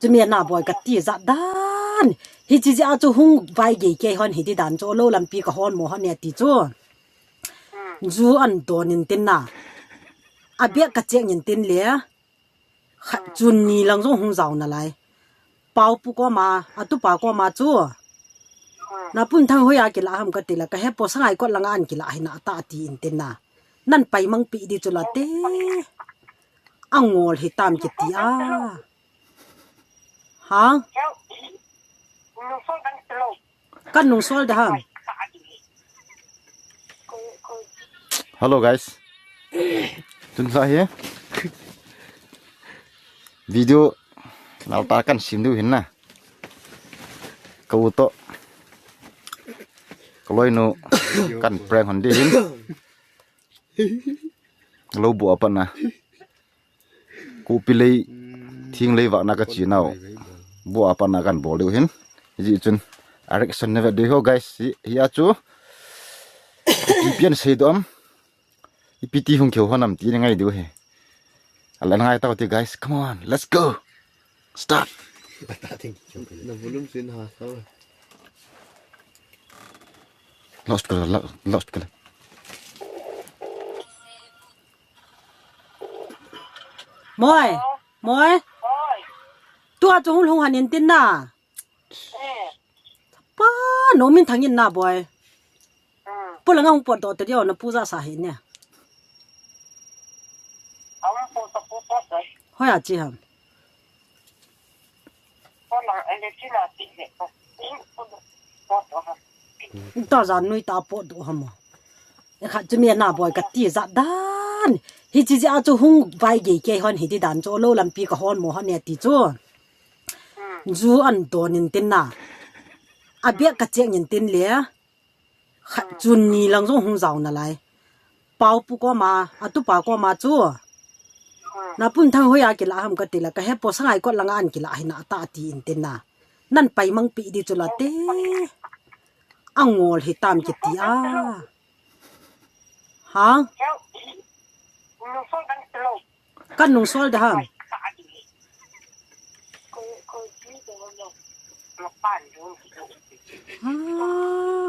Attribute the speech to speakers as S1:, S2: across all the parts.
S1: chú miền nào bồi cái tia giặt đan hi chỉ ra chú hung vai gì kia hòn hi đi đàn chỗ lâu làm pi cái hòn mồ hòn nè tí chú chú ăn đồ nhìn tin na à biết cái chuyện nhìn tin lẽ chú ni lang giống hung giàu nè lại bao bu qua mà à tu bao qua mà chú na pun thang hoya ki la ham ka tila ka he po sangai ko langa an ki la hina ta ti in tin na nan pai mang pi di chula te angol hi tam ki ti a ha kan nung sol da ham
S2: Hello guys, chúng ta here video nào ta kan sim du hin na câu to Kaloinu Ka Prank hon di hin lo bu apa na ku pilei thing lei wa na ka chi nau bu apa na kan bol du hin ji chun action never do ho guys hi a chu pian sei dom ipiti hung kheu honam ti ngai du he ala ngai ta ti guys, come on, let's go start
S3: na volume sin ha sao
S2: lost kala
S1: moi tua chu hung han in tin na pa no min thang in na boy po la ngang po to te yo na puja sa hin ne hoi a chi ham ta za nui ta po do ham e kha chu mian na boy ka ti za dan hi chi ja chu hung vai ge ke hon hi di dan cho lo lam pi ka hon mo hon ne ti chu zu an don in tin na a bia ka cheng in tin le chun ni lang jong hung zaw na lai pau pu ko ma a tu pa ko ma chu na pun thang hoya ki la ham ka tila ka he po sangai ko langa an ki la hina ta ti in tin na nan pai mang pi di chula te angol hi tam ki ti a ha kan nung sol da ham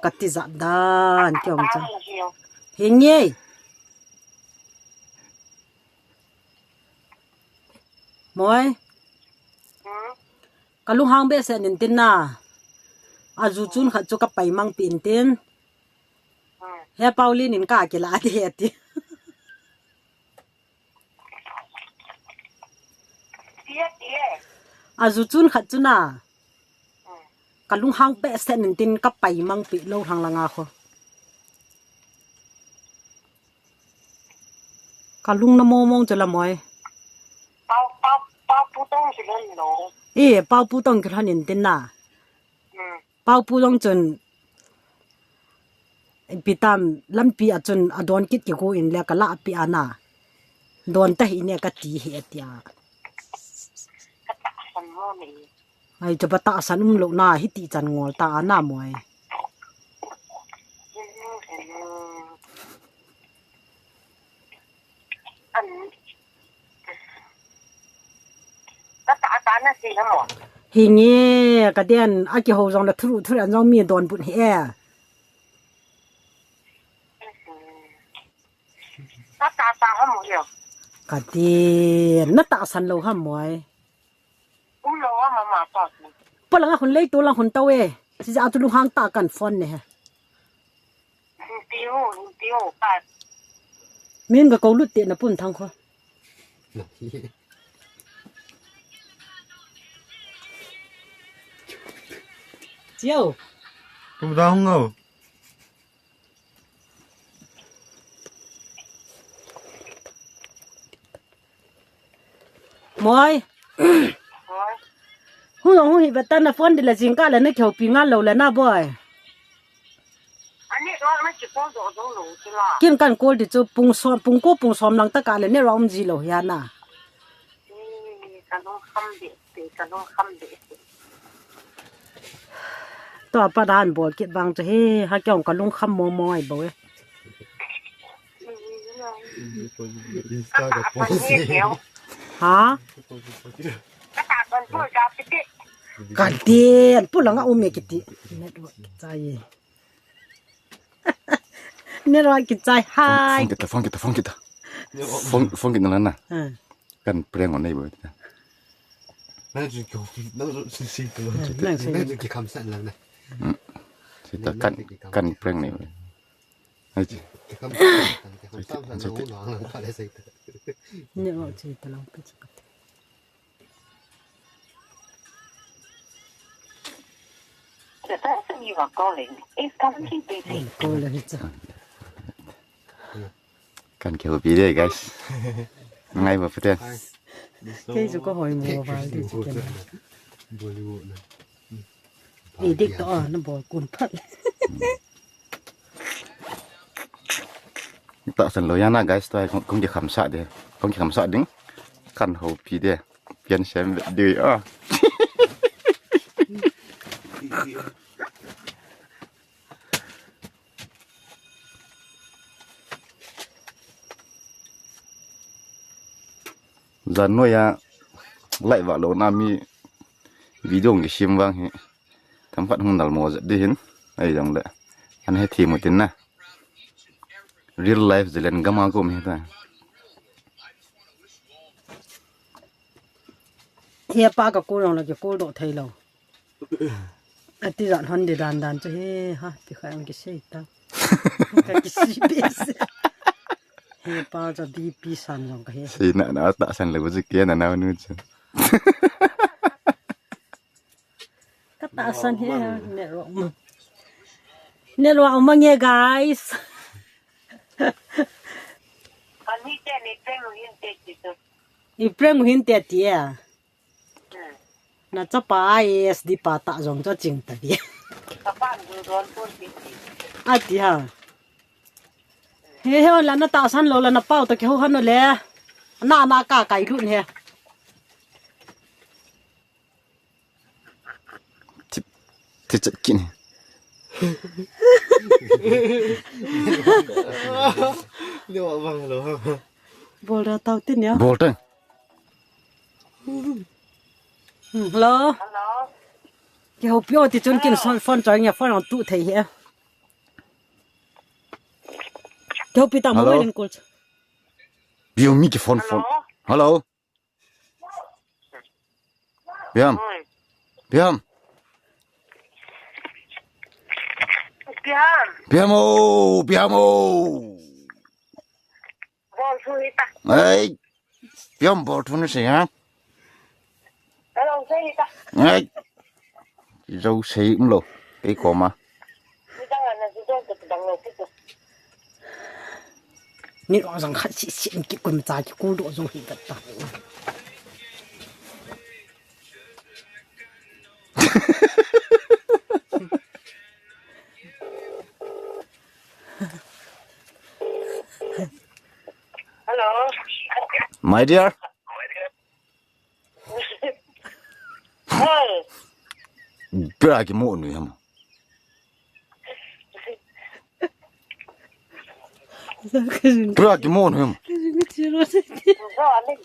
S1: cái tí giặt đàn kiểu như thế hình như mỗi cái lúc hàng bé sẽ nhận tin na à dù chun khát cho cái bày mang pin tin he Pauli nín cả cái lá thì hết đi à dù chun khát chun na cái lúc hàng bé sẽ nhận tin cái bày mang pin lâu hàng là ngà kho cái lúc nó mong cho là mọi bao bù tông cái hắn nhận tin na bao bù tông chân bị tam lâm bị à chân à đòn kít cái cô in lẹ cái lạ bị à na đòn ta hình như cái tí hết ya ai cho bắt ta san lúc na hít tí chân ngồi ta na mồi hình như cái đèn à cái hồ dòng là thu ăn rau miên đòn bún hè cái đèn nó tạo sản lâu hả mồi bao lầnคนlấyตัวละคนเต้าจะเอาตัวลูกหางตากันฟอนเนี่ยมีนกับเขาลุดเตียนนะปุ่นทางเขาเจียว
S3: không đâu không ngờ
S1: mồi hú hú hi bát na phone đi là gì cả là nó kiểu pin ngang lâu là na boy kim can call đi cho pung cô xóm lăng tất cả là nó rom gì lâu ya naตัวประดานบอดเก็บบางจะให้ฮักย่องกับลุงคำมอมอยบ่เว้ยฮะ กันเตียนพูดหลังเอาเมียกิติเน็ตว่ากิจใจเน็ตว่ากิจใจหาย
S2: phong kita phong kita nana kan preng on nei bo
S3: nó chỉ kiểu nó xinh xinh từ nó chỉ cầm sẵn lần này
S2: kita kan preng nei ai chi
S3: cầm sẵn là nó uống nó phải để xịt
S1: น็ตว่าจีตะลองไปสัก
S4: The person you are calling is currently busy.
S1: ก็เลยจ้ะ
S2: kan kêu bi deh guys ngay mà phải tiền
S1: ที่สุดก็หอยหมูไปที่สุดเป็น
S3: Bollywood này
S1: อีเด็กตัวนั่นบอกกุนพัด
S2: tạo thành lối na guys tôi cũng chỉ khám sát đi không chỉ khám sát đứng kan hậu bi deh pian xem đi dần nuôi lại vào lỗ nam mi video cái sim vang hi thằng phát không nở mồ giật đi hin ấy dòng lệ anh hay thì một tiếng na real life zelen gama gom hi ta
S1: เฮียป้ากับกูลองเราจะกูโดดไทยเราไอ้ที่ร้านฮันเดดันจะเฮ้ฮะที่ใครมันก็ใช่ตาก็สิเบสเฮียป้าจะดีปีสันสองก็เฮ้
S2: si na tak san lagu sekian na nu chen
S1: ก็ตาสันเฮ้เนรวมเนรวมมาเงี้ย guys
S4: อันนี้เจนี่เป็นหินเด็กจิต
S1: อีเปรมหินเตียเตียน่าจะป้าสดีป้าตาจงจะจริงแต่เดีย
S4: กระปั้นดูร้อนพูดจริง
S1: อ่ะที่ฮะเฮ้ยแล้วน่าตาสันโลแล้วน่าเป้าตะเกียวหันนั่นแหละน่ากาไก่รุ่นเฮ้
S2: thì chật kín
S3: nhưng mà vâng rồi
S1: บอลเตาตินเนี่ย
S2: bol teng
S1: ฮัลโหล
S4: ฮัลโหล
S1: เกี่ยวเปียวที่จนกินฟอนจอยเนี่ยฟอนเอาตู้ไทยเฮียเกี่ยวปีตามมือเล่นกู
S2: bio mi cái phone hello biam
S4: เฮ้ย
S2: biam
S4: เพียม
S2: biam o
S4: บอลช่วยตา
S2: ấy biam bol thun gì hả
S4: แล้วลองช่วยตา
S2: ấy rau xì cũng luôn cái cổ mà
S4: ไม่ต้องอะไรจะต้องจะดังเลยที่สุด
S1: นี่เราสังขัดสิสินกิกุมจ่ายกูดูจงหิกันตา
S4: ฮัลโหล
S2: my dear
S4: เฮ้ย
S2: bữa cái mũ nữa hả
S1: สังขัด
S2: bữa cái mũ nữa
S1: ก็เชื่อรู้สิ
S4: ก็อันนี้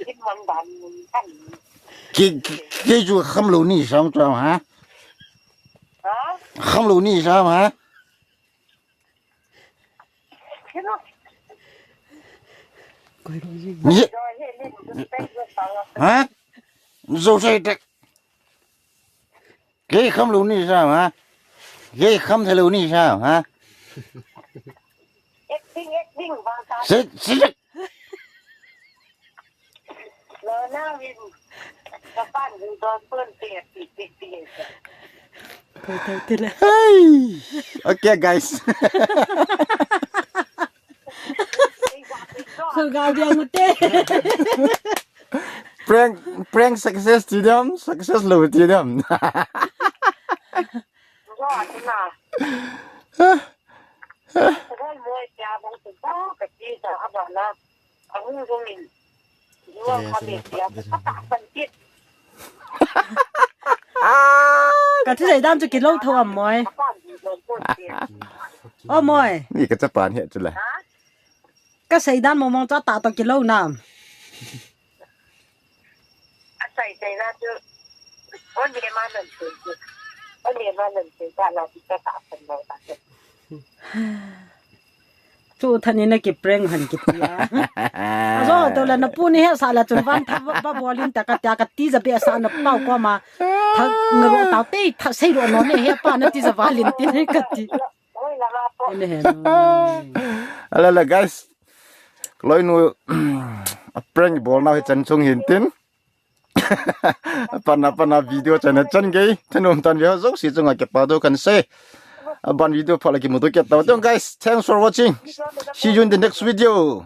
S4: คิดมันดันท่าน
S2: cái chú không lâu nỉ sao sao hả
S4: ฮะ
S2: không lâu nỉ sao hả
S4: คิดว่า
S1: กูรู้สิ
S2: nhỉ
S4: โดยเห็นนี่มันเป็นเรื่องต่าง
S2: hả dâu say đấy cái không lâu nỉ sao hả cái không thể lâu nỉ sao hả
S4: เอ็กติ้งบางการ
S2: xích xích
S4: เลยหน้าวินกระปั้นดูโดนเพื่อนเปียกปีก
S1: กูเท่าที่ละ
S2: hey okay guys
S1: คือกาวเดียวมุเต้
S2: prank success to them success low to them
S4: รอดใช่ไหมแต่ถ้ามวยจาบางสุดก็กับจีสาวบ้านนะเอาหูตรงนี้ดูว่าเขาเด็กเสียก็ตัดสันติ
S1: กะที่ไหนด้ามจะกินเหล้าทวมมอย
S4: กระปั้นดูโดนเพื่อนเปียก
S1: อ้อมอย
S2: นี่ก็จะปานเหตุจุดเลย
S4: ฮะ
S1: ก็ใส่ด้านมองจ้าตาต้องกินเหล้าน้
S4: ใส่ใจน่าจะ我连嘛能吃，我连嘛能吃，咱那是在打分了，打分。
S1: chú thân nên cái prank hẳn cái tia rồi tôi là nó pu ni hết sala chun van thap ba bolin ta ka ti za be sa na pau qua mà thằng ngro tao te thằng sei ro nó ne he pa na ti za valin ti ne ka ti ne he
S2: ala guys Kaloinu prank bol nào chân chung hin tin pana video channel chân gay thanum tan video zok si chung cái pa do kan se ban video phala ki mudu ke taw guys thanks for watching see you in the next video